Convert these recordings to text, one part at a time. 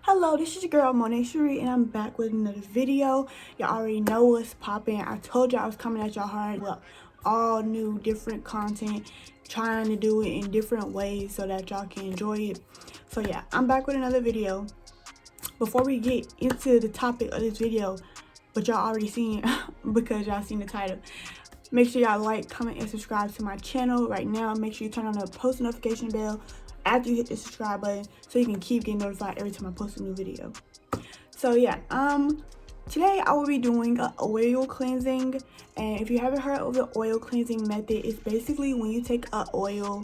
Hello, this is your girl Monet Cherie, and I'm back with another video. Y'all already know what's popping. I told y'all I was coming at y'all hard with all new different content, trying to do it in different ways so that y'all can enjoy it. So yeah, I'm back with another video. Before we get into the topic of this video, but y'all already seen because y'all seen the title, make sure y'all like, comment, and subscribe to my channel right now. Make sure you turn on the post notification bell after you hit the subscribe button so you can keep getting notified every time I post a new video. So yeah, today I will be doing an oil cleansing, and if you haven't heard of the oil cleansing method, it's basically when you take a oil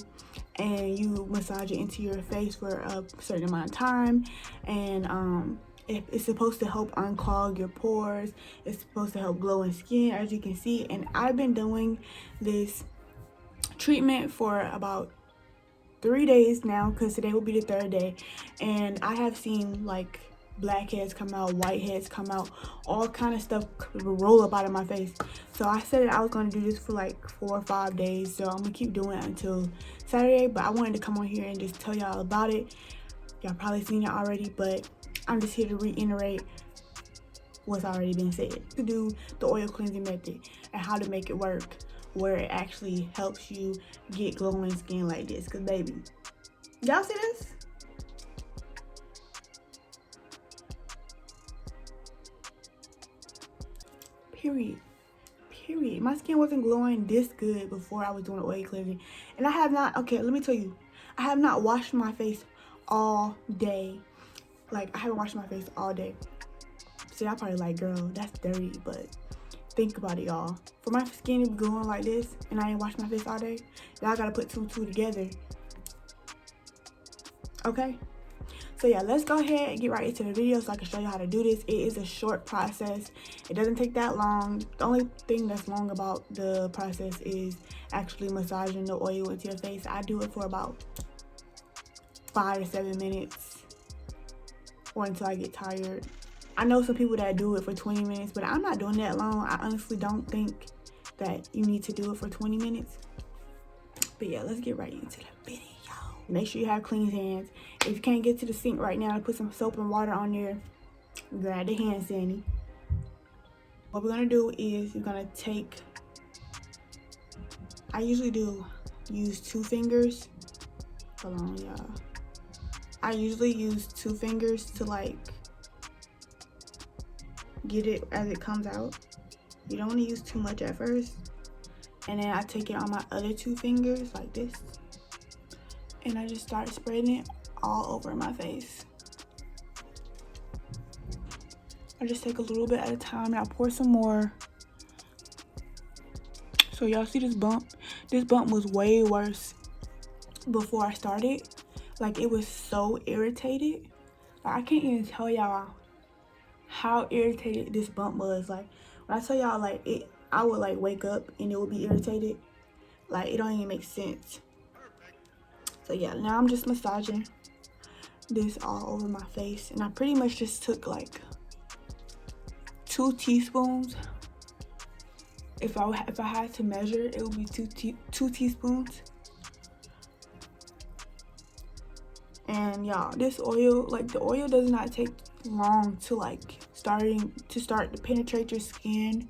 and you massage it into your face for a certain amount of time, and it's supposed to help unclog your pores. It's supposed to help glowing skin, as you can see. And I've been doing this treatment for about 3 days now, because today will be the third day, and I have seen like blackheads come out, whiteheads come out, all kind of stuff roll up out of my face. So I said that I was going to do this for like 4 or 5 days, so I'm gonna keep doing it until Saturday. But I wanted to come on here and just tell y'all about it. Y'all probably seen it already, but I'm just here to reiterate what's already been said. To do the oil cleansing method and how to make it work, where it actually helps you get glowing skin like this. Cause baby, y'all see this? Period. My skin wasn't glowing this good before I was doing the oil cleansing. And I have not, okay, let me tell you, I have not washed my face all day. Like, I haven't washed my face all day. See, I probably like, girl, that's dirty, but think about it, y'all. For my skin to be glowing like this and I ain't washed my face all day, y'all gotta put two together. Okay? So yeah, let's go ahead and get right into the video so I can show you how to do this. It is a short process. It doesn't take that long. The only thing that's long about the process is actually massaging the oil into your face. I do it for about 5 to 7 minutes or until I get tired. I know some people that do it for 20 minutes, but I'm not doing that long. I honestly don't think that you need to do it for 20 minutes. But yeah, let's get right into the video. Make sure you have clean hands. If you can't get to the sink right now, put some soap and water on there. Grab the hand sanitizer. What we're gonna do is you're gonna take, I usually use 2 fingers. Hold on, y'all. I usually use 2 fingers to like get it as it comes out. You don't want to use too much at first. And then I take it on my other 2 fingers like this. And I just start spreading it all over my face. I just take a little bit at a time and I pour some more. So y'all see this bump? This bump was way worse before I started. Like, it was so irritated. Like, I can't even tell y'all how irritated this bump was. Like, when I tell y'all, like, I would like wake up and it would be irritated. Like, it don't even make sense. So yeah, now I'm just massaging this all over my face, and I pretty much just took like 2 teaspoons. If I had to measure, it would be 2 teaspoons. And y'all, this oil, like, the oil does not take long to like start to penetrate your skin,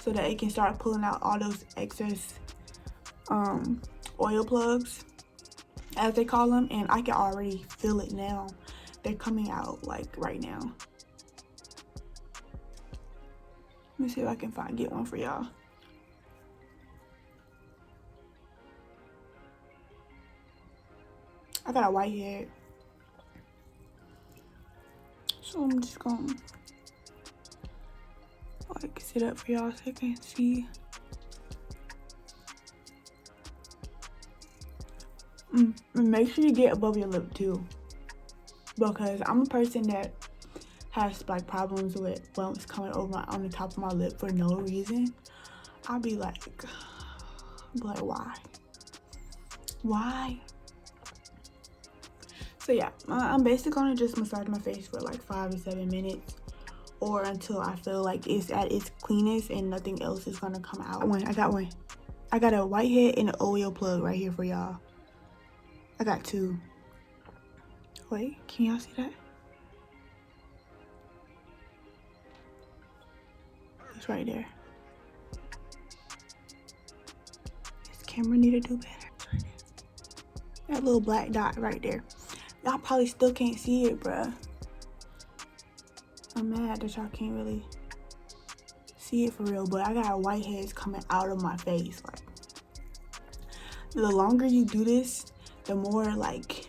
so that it can start pulling out all those excess oil plugs, as they call them. And I can already feel it now. They're coming out like right now. Let me see if I can get one for y'all. I got a white head, so I'm just gonna like sit up for y'all so you can see. Make sure you get above your lip too, because I'm a person that has like problems with bumps coming over on the top of my lip for no reason. I'll be like, why? So yeah, I'm basically gonna just massage my face for like 5 to 7 minutes, or until I feel like it's at its cleanest and nothing else is gonna come out. I got one. I got a whitehead and an oil plug right here for y'all. I got 2. Wait, can y'all see that? focus right there. This camera need to do better. That little black dot right there. Y'all probably still can't see it, bruh. I'm mad that y'all can't really see it for real, but I got whiteheads coming out of my face. Like, the longer you do this, the more like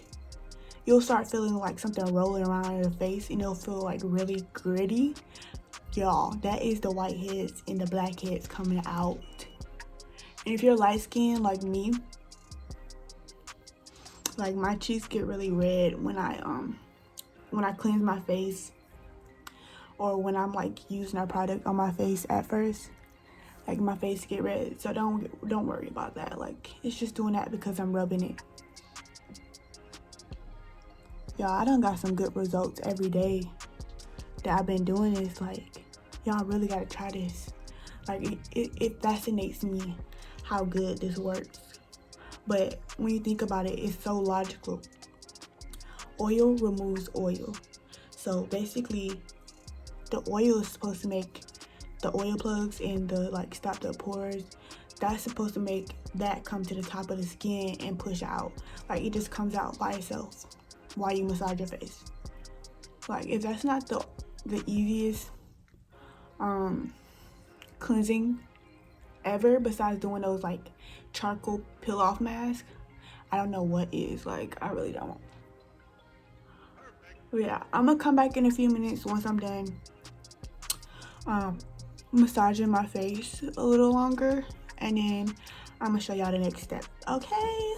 you'll start feeling like something rolling around in your face, and it'll feel like really gritty. Y'all, that is the whiteheads and the blackheads coming out. And if you're light skinned like me, like my cheeks get really red when I cleanse my face, or when I'm like using a product on my face at first. Like my face get red, so don't worry about that. Like, it's just doing that because I'm rubbing it. Y'all, I done got some good results every day that I've been doing this. Like, y'all really gotta try this. Like, it fascinates me how good this works. But when you think about it, it's so logical. Oil removes oil. So basically, the oil is supposed to make the oil plugs and the like stop the pores. That's supposed to make that come to the top of the skin and push out. Like, it just comes out by itself while you massage your face. Like, if that's not the easiest cleansing ever, besides doing those like charcoal peel off masks, I don't know what is. Like, I really don't. But yeah, I'm gonna come back in a few minutes once I'm done massaging my face a little longer, and then I'm gonna show y'all the next step. Okay.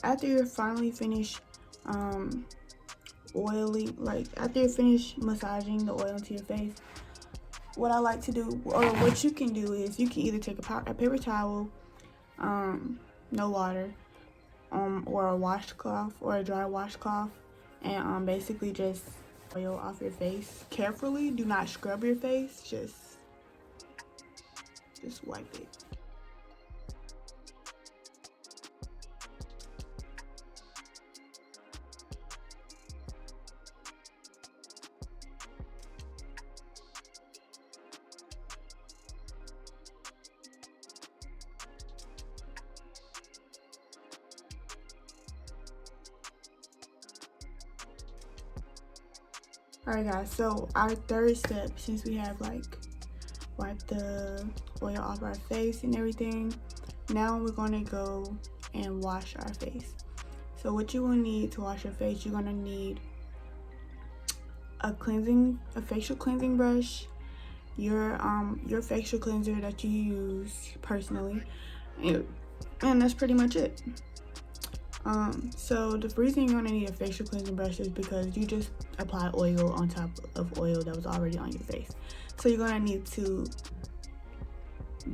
After you're finally finished after you finish massaging the oil into your face, what I like to do, or what you can do, is you can either take a paper towel, no water, or a washcloth, or a dry washcloth, and basically just oil off your face carefully. Do not scrub your face, just wipe it. Alright guys, so our third step, since we have like wiped the oil off our face and everything, now we're gonna go and wash our face. So what you will need to wash your face, you're gonna need a facial cleansing brush, your facial cleanser that you use personally, and that's pretty much it. So the reason you're gonna need a facial cleansing brush is because you just apply oil on top of oil that was already on your face. So you're gonna need to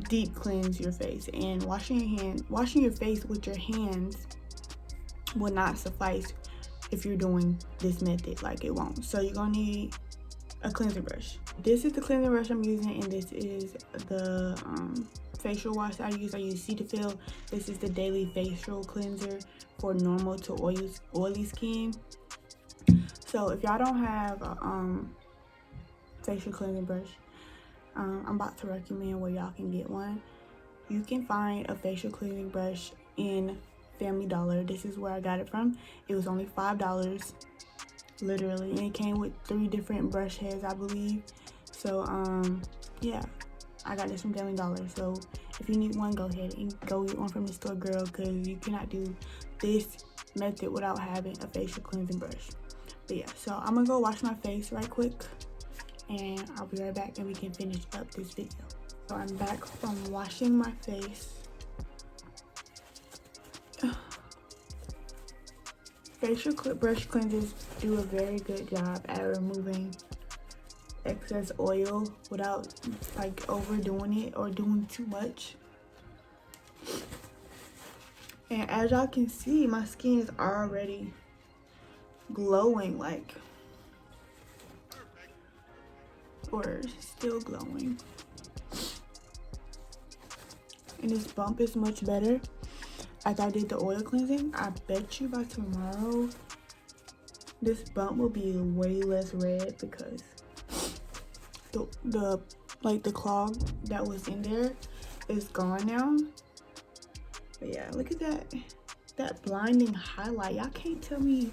deep cleanse your face, and washing your face with your hands will not suffice if you're doing this method. Like, it won't. So you're gonna need a cleansing brush. This is the cleansing brush I'm using, and this is the facial wash I use Cetaphil. This is the daily facial cleanser for normal to oily skin. So if y'all don't have a facial cleansing brush, I'm about to recommend where y'all can get one. You can find a facial cleansing brush in Family Dollar. This is where I got it from. It was only $5, literally, and it came with 3 different brush heads, I believe. So yeah, I got this from Family Dollar. So if you need one, go ahead and go get one from the store, girl, because you cannot do this method without having a facial cleansing brush. But yeah, so I'm gonna go wash my face right quick, and I'll be right back and we can finish up this video. So I'm back from washing my face. Facial brush cleansers do a very good job at removing excess oil without like overdoing it or doing too much. And as y'all can see, my skin is already glowing. Like, or still glowing. And this bump is much better. As I did the oil cleansing, I bet you by tomorrow this bump will be way less red because the clog that was in there is gone now. But yeah, look at that blinding highlight. Y'all can't tell me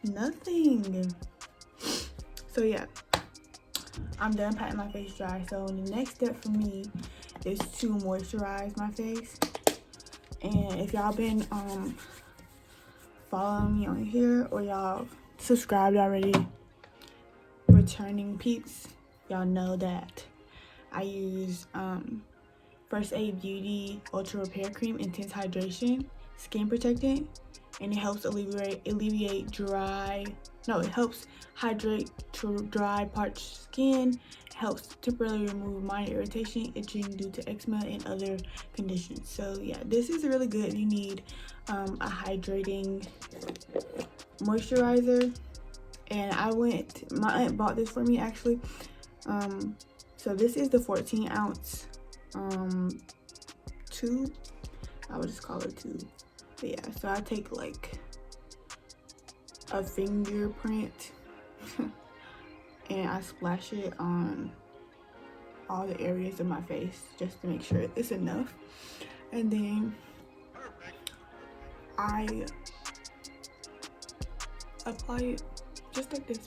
nothing. So yeah, I'm done patting my face dry. So the next step for me is to moisturize my face. And if y'all been following me on here, or y'all subscribed already, returning peeps, y'all know that I use First Aid Beauty Ultra Repair Cream Intense Hydration Skin Protectant, and it helps alleviate dry. No, it helps hydrate dry, parched skin. Helps temporarily remove minor irritation, itching due to eczema and other conditions. So yeah, this is really good if you need a hydrating moisturizer. And my aunt bought this for me actually. So this is the 14-ounce tube. I would just call it tube. But yeah, so I take like a fingerprint and I splash it on all the areas of my face just to make sure it's enough. And then I apply it just like this.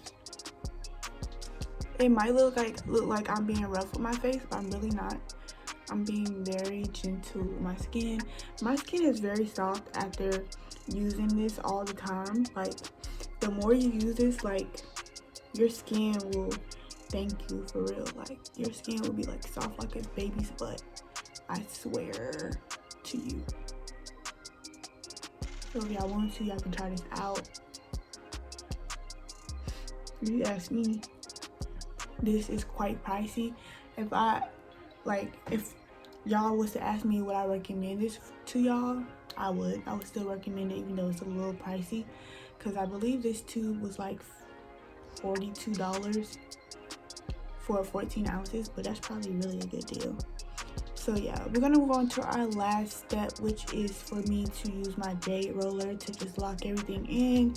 It might look like I'm being rough with my face, but I'm really not. I'm being very gentle with my skin. My skin is very soft after using this all the time. Like, the more you use this, like, your skin will thank you for real. Like, your skin will be like soft like a baby's butt. I swear to you. So if y'all want to, y'all can try this out. If you ask me, this is quite pricey. If y'all was to ask me would I recommend this to y'all, I would still recommend it, even though it's a little pricey, because I believe this tube was like $42 for 14 ounces, but that's probably really a good deal. So yeah, we're gonna move on to our last step, which is for me to use my jade roller to just lock everything in,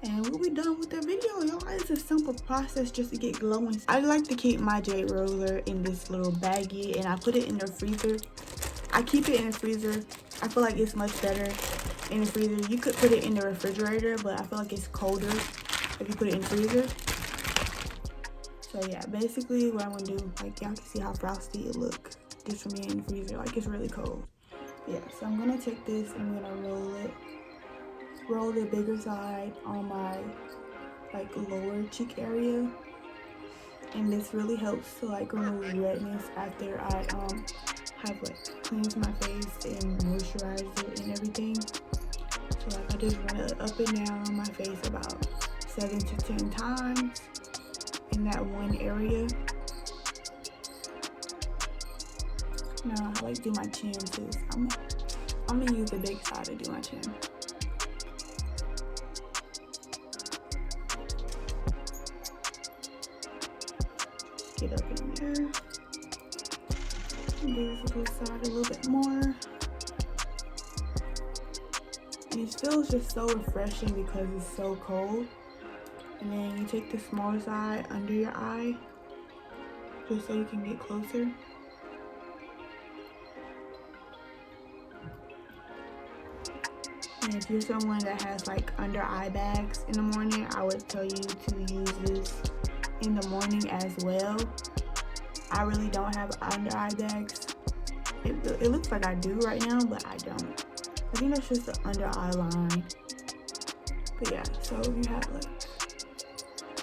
and we'll be done with the video, y'all. It's a simple process just to get glowing. I like to keep my jade roller in this little baggie, and I put it in the freezer. I keep it in the freezer. I feel like it's much better in the freezer. You could put it in the refrigerator, but I feel like it's colder if you put it in the freezer. So yeah, basically what I'm gonna do, like, y'all can see how frosty it looks just from being in the freezer. Like, it's really cold. Yeah, so I'm gonna take this and I'm gonna roll the bigger side on my like lower cheek area, and this really helps to like remove redness after I have like cleansed my face and moisturized it and everything. So like I just run it up and down on my face about 7 to 10 times in that one area. Now I like do my chin too. I'm gonna use the big side to do my chin. Get up in there. Do this little side a little bit more. And it feels just so refreshing because it's so cold. And then you take the smaller side under your eye just so you can get closer. And if you're someone that has like under eye bags in the morning, I would tell you to use this in the morning as well. I really don't have under eye bags. It looks like I do right now, but I don't. I think that's just the under eye line. But yeah, so if you have like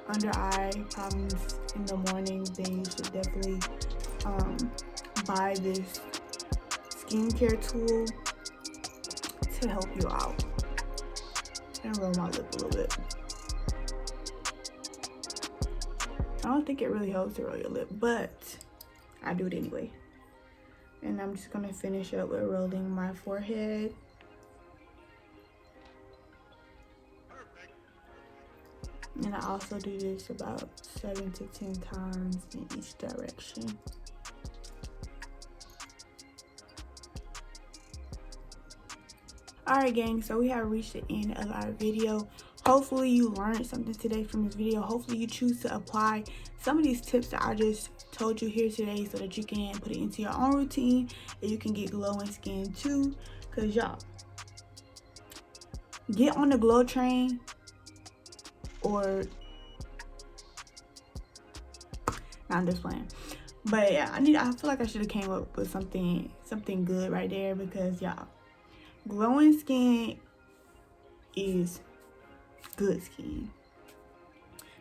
under eye problems in the morning, then you should definitely buy this skincare tool to help you out. And roll my lip a little bit. I don't think it really helps to roll your lip, but I do it anyway. And I'm just gonna finish up with rolling my forehead. And I also do this about 7 to 10 times in each direction. Alright gang, so we have reached the end of our video. Hopefully you learned something today from this video. Hopefully you choose to apply some of these tips that I just told you here today so that you can put it into your own routine and you can get glowing skin too. Because y'all, get on the glow train, or nah, I'm just playing. But yeah, I feel like I should have came up with something good right there, because y'all, glowing skin is good skin.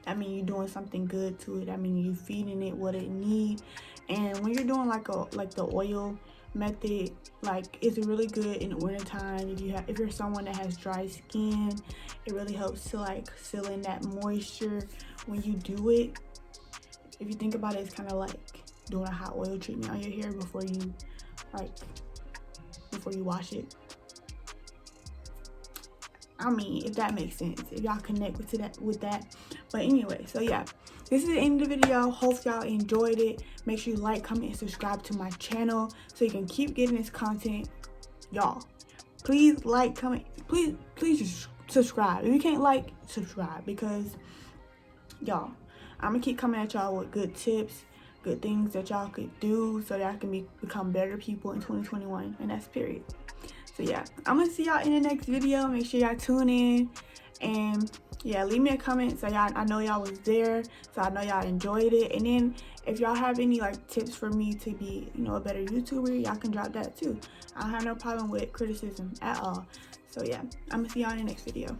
I mean, you're doing something good to it. I mean, you're feeding it what it needs. And when you're doing like the oil method, like, it's really good in the wintertime. If you're someone that has dry skin, it really helps to like seal in that moisture when you do it. If you think about it, it's kind of like doing a hot oil treatment on your hair before you wash it. I mean, if that makes sense, if y'all connect with that. But anyway, so yeah, this is the end of the video. Hope y'all enjoyed it. Make sure you like, comment, and subscribe to my channel so you can keep getting this content. Y'all, please like, comment, please just subscribe. If you can't like, subscribe, because y'all, I'm gonna keep coming at y'all with good tips, good things that y'all could do so that I can become better people in 2021, and that's period. So yeah, I'm gonna see y'all in the next video. Make sure y'all tune in, and yeah, leave me a comment so I know y'all was there, so I know y'all enjoyed it. And then if y'all have any like tips for me to be, you know, a better YouTuber, y'all can drop that too. I don't have no problem with criticism at all. So yeah, I'm gonna see y'all in the next video.